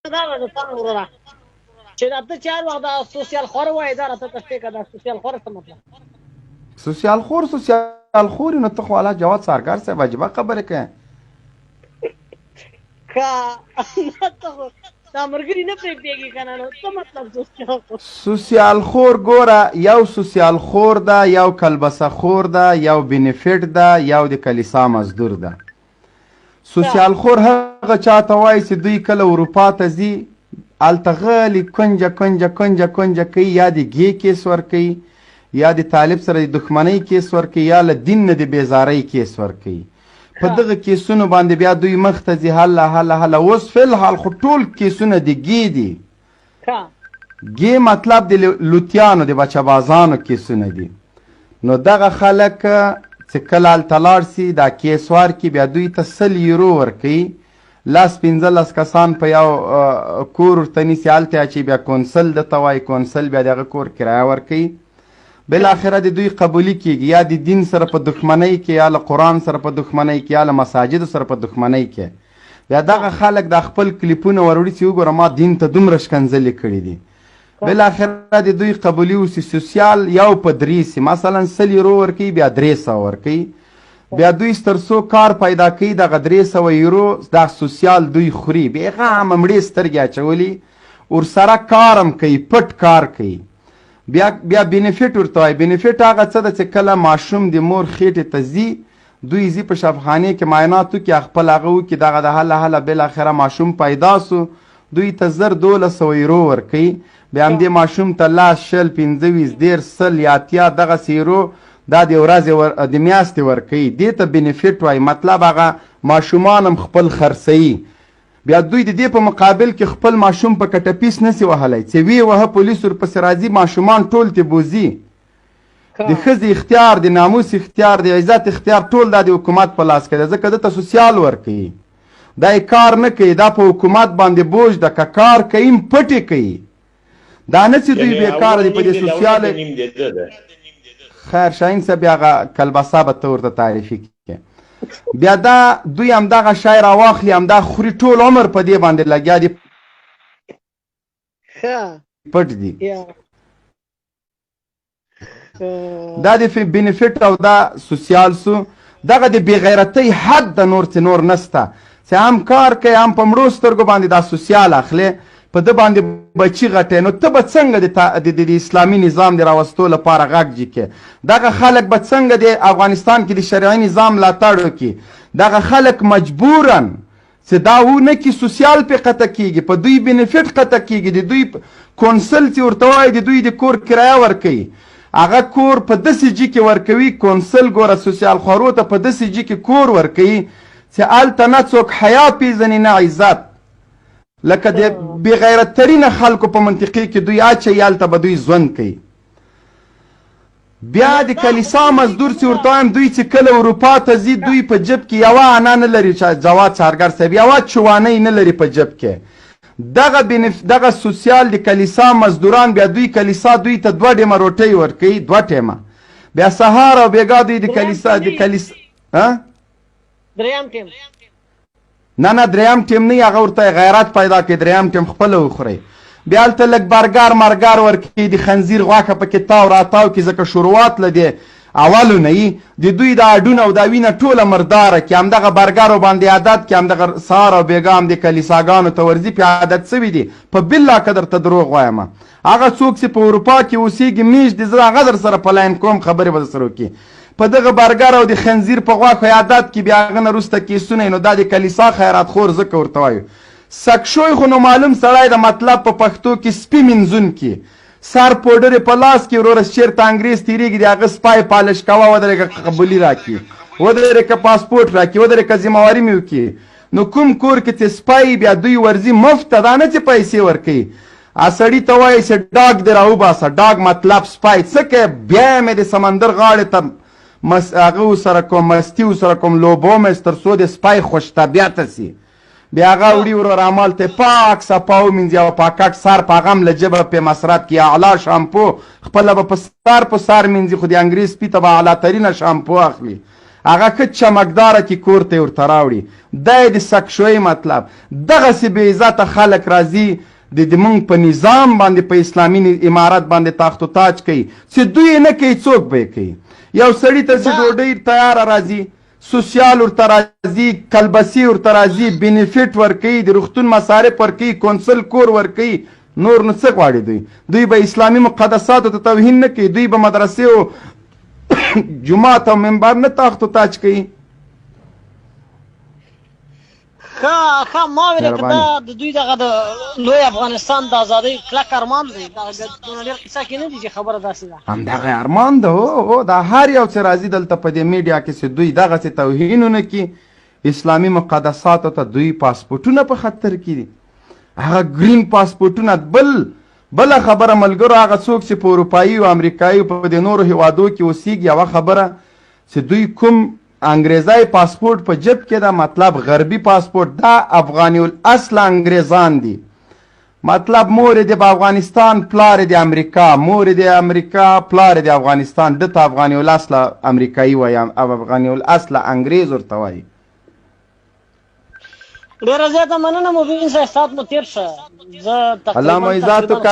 دا د تاسو وروره چې دا ته چار وخت دا سوسیال خورو وای دا راته تشته کړه سوسیال خور څه مطلب سوسیال خور نو ته خو الله جواد سرکار صاحب واجبہ خبره کوي کا دا مرګري نه پریږدي کنه نو څه مطلب سوسیال خور ګوره یو سوسیال خور ده یو کلبسه خور ده یو بینیفیټ ده یو د کلیسا مزدور ده سوسیال خور هغه چاته وایي چې دوی کله اروپا ته ځي هلته غلي کنجه کوي یا د ګې کیس ورکوي یا د طالب سره د دښمنۍ کیس ورکوي یا له دین نه د بیزارۍ کیس ورکوي په دغه کیسونو باندې بیا دوی مخ ته ځي هله اوس فلحال خو ټول کیسونه د ګې دي ګې مطلب د لوتیانو د بچهبازانو کیسونه دي نو دغه خلک چې کله هلته لاړ سي دا کیس ورکړي بیا دوی ته 100 یورو ورکوي 15 کسان په یو کور ورته نیسي هلته اچوي بیا کونسل درته وایي کونسل بیا د هغه کور کرایه ورکوي بالاخره د دوی قبولي کېږي یا د دین سره په دښمنۍ کې یا له قرآن سره په دښمنۍ کې یا له مساجدو سره په دښمنۍ کې بیا دغه خلک د خپل کلیپونه وروړي چې وګوره ما دین ته دومره شکنځلې کړي دي بالاخره د دوی قبولي اوسي سوسیال یو په 3 سي مثلا 100 یورو ورکوي بیا 300 ورکوي بیا دوی تر څو کار پیدا کوي دغه 300 یورو دا سوسیال دوی خوري بیا هغه هم مړې سترګې اچولي ورسره کار هم کوي پټ کار کوي بیا بینیفیټ ورته وایي بینیفیټ هغه څه ده چې کله ماشوم د مور خېټې ته ځي دوی ځي په شفاخانې کې معاینات وکړي خپل هغه وکړي دغه د هله بالاخره ماشوم پیدا سو دوی ته 1200 یورو ورکوي بیا همدې ماشوم ته 10 20 25 100 یا 80 دغسې یورو دا د ورځې د میاشتې ورکوي دې ته بینیفیټ وایي مطلب هغه ماشومان هم خپل خرڅوي بیا دوی د دې په مقابل کې خپل ماشوم په کټه پیس نسي وهلی چې ویې وهه پولیس ورپسې راځي ماشومان ټول ترې بوځي د ښځې اختیار د ناموس اختیار د عزت اختیار ټول دا د حکومت په لاس کې ده ځکه دته سوسیال ورکوي دا یې کار نه کوي دا په حکومت باندې بوج ده که کار کوي پټې کوي دا نه چې دوی بېکاره دي په دې سوسیال خیر شاهین صاحب بیا هغه کلبسه به ته ورته تعریفي کړې بیا دا دوی همدغه شی راواخلي همدا خوري ټول عمر په دې باندې لګیا دي پټ دي دا د بینیفیټ او دا سوسیال سو دغه د بېغیرتۍ حد د نور نسته چې هم کار کوي هم په مړو سترګو باندې دا سوسیال اخلي په ده باندې بچي غټی نو ته به څنګه د اسلامي نظام د راوستو لپاره غږ جکې دغه خلک به څنګه د افغانستان کې د شرعي نظام ملاتړ وکړي دغه خلک مجبورا چې دا ونه کې سوسیال پې قطع کېږي په دوی بینیفیټ قطع کېږي د دوی کونسل چې ورته وایي د دوی د کور کرایه ورکوي هغه کور په داسې جي کې ورکوي کونسل ګوره سوسیال خورو ته په داسې جي کې کور ورکوي چې هلته نه څوک حیا پېژني نه عزت لکه د بغیرت ترینه خلکو په منطقې کې دوی اچوي هلته به دوی ژوند کوي بیا د کلیسا مزدور چې ورته وایم دوی چې کله اروپا ته ځي دوی په جب کې یوه انا نه لري جواد چارګر صاحب یوه چوانۍ نه لري په جب کې دغه سوسیال د کلیسا مزدوران بیا دوی کلیسا دوی ته 2 ډیمه روټۍ ورکوي 2 ټیمه بیا سهار او بېګا دوی د کلیسا دریم ټیم نه دریم ټیم نه هغه ورته غیرت پیدا کړي دریم ټیم خپله وخورئ بیا هلته لږ برګر مرګر ورکوي د خنزیر غوښه پکې تاو راتاو کړي ځکه شروعات له د اولو نه وي د دوی دا اډونه او دا وینه ټوله مرداره کړي همدغه برګرو باندې عادت کړي همدغه سهار او بېګا هم د کلیساګانو ته ورځي پې عادت سوي دي په بالله که درته دروغ وایم هغه څوک چې په اروپا کې اوسېږي میش دي زه هغه در سره په لاین کوم خبرې به در سره وکړي په دغه برګر او د خنزیر په غوښو عادت کې بیا هغه نه وروسته کیسونه نو دا د کلیسا خیرات خور ځکه ورته وایو سکشوی خو نو معلوم سړی د مطلب په پښتو کې سپي مینځونکي سر پوډر په لاس کې وروره چېرته انګریز تېرېږي د هغه سپای پالش کوه ودرېږه قبولي راکړي ودرېږه پاسپورټ راکړي ودرېږه ذمهواري مې وکړي نو کوم کور کې چې سپای بیا دوی ورځي مفته دا نه چې پیسې ورکوي سړي ته وایي چې ډاګ دې راوباسه ډاګ مطلب سپای څه کوې بیا مې د سمندر غاړې ته هغه سره کوم مستي سره کوم لوبو مې تر څو د سپای خوش طبیعته سي بیا هغه وړي وروره همالته پاک صفا ومینځي او پاکک سر په هغه هم له جبه پې مصرف کړي اعلی شامپو خپله به په سر مینځي خو د انګریز سپي ته به اعلی ترینه شامپو اخلي هغه که چمکداره کې کور ته ورته راوړي دا یې د سکشوی مطلب دغسې بې عزته خلک راځي د موږ په نظام باندې په اسلامي امارت باندې تاخت و تاج کوي چې دوی یې نه کوي څوک به یې کوي یو سړي ته چې ډوډۍ تیاره راځي سوسیال ورته راځي کلبسي ورته راځي بینیفیټ ورکوي د روغتون مصارف ورکوي کونسل کور ورکوي نور نو څه غواړي دوی به اسلامي مقدساتو ته توهین نه کوي دوی به مدرسې او جومات او منبر نه تاخت و تاج کوي ښه ما ویل که دا د دوی دغه د لوی افغانستان د ازادۍ کلک ارمان دی دغه ډېر قصه کې نه دي چې خبره داسې ده همدغه ارمان ده هو دا هر یو چې راځي دلته په دې میډیا کې چې دوی دغسې توهینونه کړي اسلامي مقدساتو ته دوی پاسپورټونه په خطر کې دي هغه ګرین پاسپورټونه بله خبره ملګرو هغه څوک چې په اروپایي او امریکایي په دې نورو هیوادو کې اوسیږي یوه خبره چې دوی کوم انګریزای پاسپورټ په جب کې ده مطلب غربي پاسپورټ دا افغاني الاصل انګریزان دي مطلب مور د افغانستان پلار د امریکا مور د امریکا پلار د افغانستان دته افغاني الاصل امریکایي وایي او افغاني الاصل انګریز ورته وایي ډېره زیاته مننه مبین صاحب ساعت مو تېر شه زه الله مو عزت وکړه